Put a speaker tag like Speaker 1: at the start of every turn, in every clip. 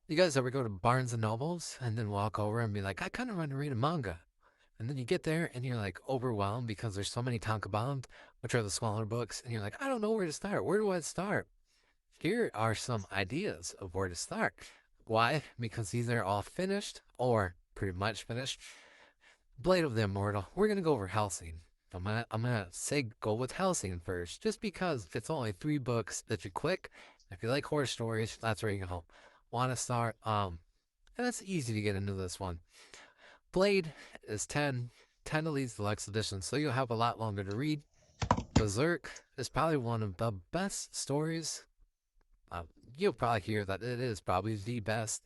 Speaker 1: You guys ever go to Barnes and Nobles and then walk over and be like, I kind of want to read a manga? And then you get there and you're like overwhelmed because there's so many tankobon, which are the smaller books, and you're like, I don't know where to start. Where do I start? Here are some ideas of where to start. Why? Because these are all finished or pretty much finished. Blade of the Immortal. We're gonna go over Helsing. I'm gonna say go with Helsing first, just because it's only 3 books that you click. If you like horror stories, that's where you go. Want to start? And it's easy to get into this one. Blade is 10 of these deluxe editions, so you'll have a lot longer to read. Berserk is probably one of the best stories. Uh, you'll probably hear that it is probably the best.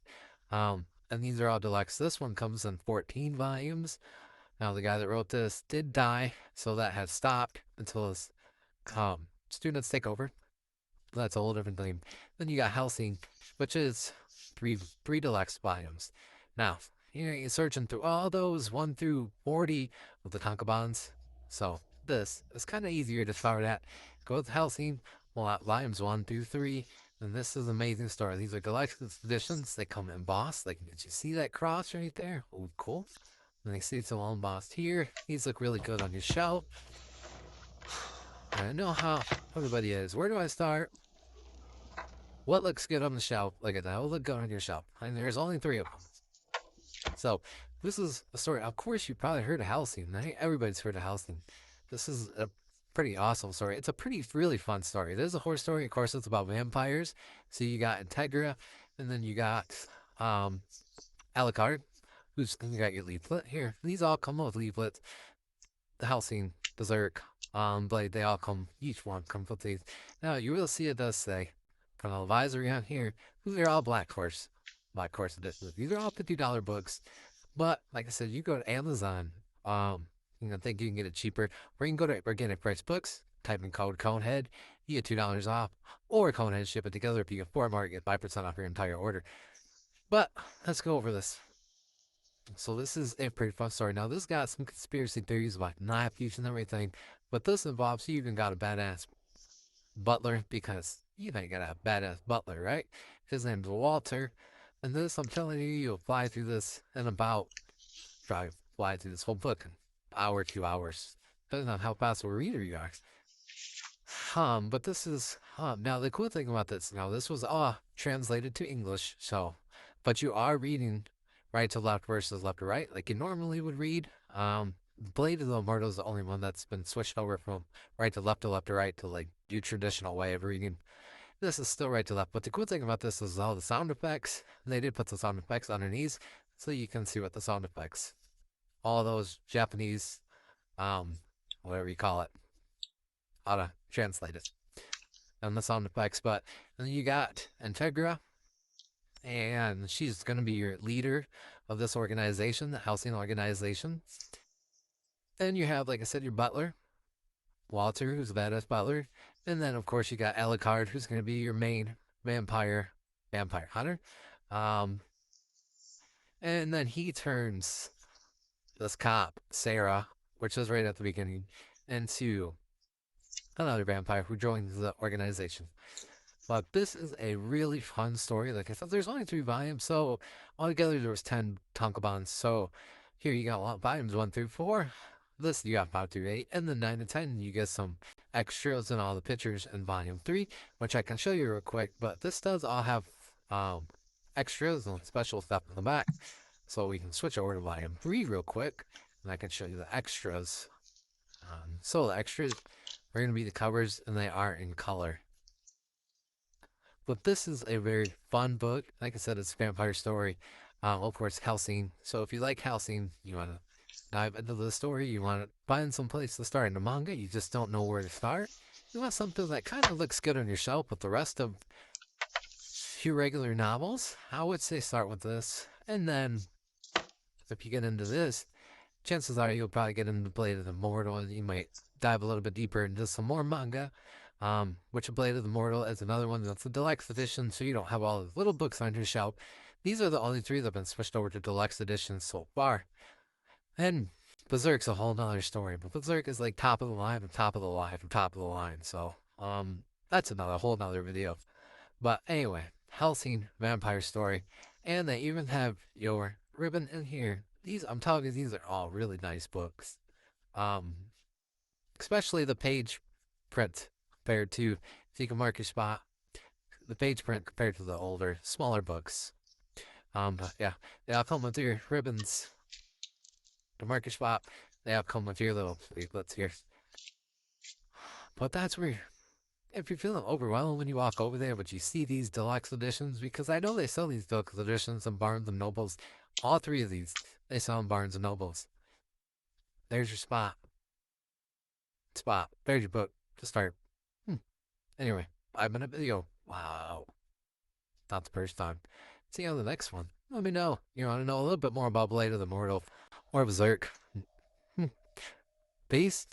Speaker 1: And these are all deluxe. This one comes in 14 volumes. Now, the guy that wrote this did die, so that has stopped until his students take over. That's a whole different thing. Then you got Helsing, which is three deluxe volumes. Now, you're searching through all those 1 through 40 of the tankobons. So this is kind of easier to start at. Go with Helsing, well, at volumes 1 through 3. And this is an amazing story. These are deluxe editions. They come embossed. Like, did you see that cross right there? Oh, cool. And you see it's all embossed here. These look really good on your shelf. I know how everybody is. Where do I start? What looks good on the shelf? Look at that. What look good on your shelf? And there's only 3 of them. So this is a story. Of course, you probably heard of Halcyon. I think everybody's heard of Halcyon. This is a pretty awesome story. It's a pretty really fun story. It is a horror story. Of course, it's about vampires. So you got Integra, and then you got um Alucard, who's you got your leaflet here. These all come with leaflets. The Halcyon, Berserk, Blade, they all come. Each one comes with these. Now you will see it does say from the advisory on here. These are all Black Horse editions. These are all $50 books. But like I said, you go to Amazon, think you can get it cheaper, or you can go to Organic Price Books, type in code Conehead, you get $2 off, or Conehead ship it together if you get 4 more, you get 5% off your entire order. But let's go over this. So this is a pretty fun story. Now this got some conspiracy theories about knife use and everything, but this involves you even got a badass butler because you know you gotta have a badass butler, right? His name's Walter, and this I'm telling you, you'll fly through this in about fly through this whole book in an hour, 2 hours, depending on how fast of a reader you are. But this is now the cool thing about this. Now this was translated to English, so but you are reading right to left versus left to right, like you normally would read. Blade of the Immortal is the only one that's been switched over from right to left to left to right to like do traditional way of reading. This is still right to left, but the cool thing about this is all the sound effects. They did put the sound effects underneath, so you can see what the sound effects, all those Japanese, um, whatever you call it, how to translate it, and the sound effects. But then you got Integra, and she's going to be your leader of this organization, the housing organization. Then you have, like I said, your butler, Walter, who's a badass butler. And then, of course, you got Alucard, who's going to be your main vampire hunter. Um, and then he turns this cop, Sarah, which is right at the beginning, into another vampire who joins the organization. But this is a really fun story. Like I said, there's only 3 volumes, so altogether there was 10 tankobons. So here you got volumes 1 through 4. This you got 5 through 8, and then 9 to 10 you get some extras and all the pictures in volume 3, which I can show you real quick. But this does all have extras and special stuff in the back, so we can switch over to volume 3 real quick, and I can show you the extras. So the extras are going to be the covers, and they are in color. But this is a very fun book. Like I said, it's a vampire story. Of course, Helsing. So if you like Helsing, you want to dive into the story, you want to find some place to start in the manga, you just don't know where to start. You want something that kind of looks good on your shelf with the rest of your regular novels. I would say start with this. And then if you get into this, chances are you'll probably get into Blade of the Immortal, and you might dive a little bit deeper into some more manga. Which Blade of the Immortal is another one that's a deluxe edition, so you don't have all the little books on your shelf. These are the only 3 that have been switched over to deluxe editions so far. And Berserk's a whole nother story, but Berserk is like top of the line, and top of the line, and top of the line. So, that's another whole nother video. But anyway, Helsing vampire story, and they even have your ribbon in here. These, I'm telling you, these are all really nice books. Um, Especially the page print compared to, if you can mark your spot, the page print compared to the older, smaller books. But yeah, they all come with your ribbons, the marker spot. They all come with your little leaflets here. But that's where, if you're feeling overwhelmed when you walk over there, but you see these deluxe editions, because I know they sell these deluxe editions in Barnes and Nobles. All three of these, they sell in Barnes and Nobles. There's your spot. Spot. There's your book to start. Hmm. Anyway, 5-minute video. Wow. Not the first time. See you on the next one. Let me know. You want to know a little bit more about Blade of the Mortal or Berserk. Peace.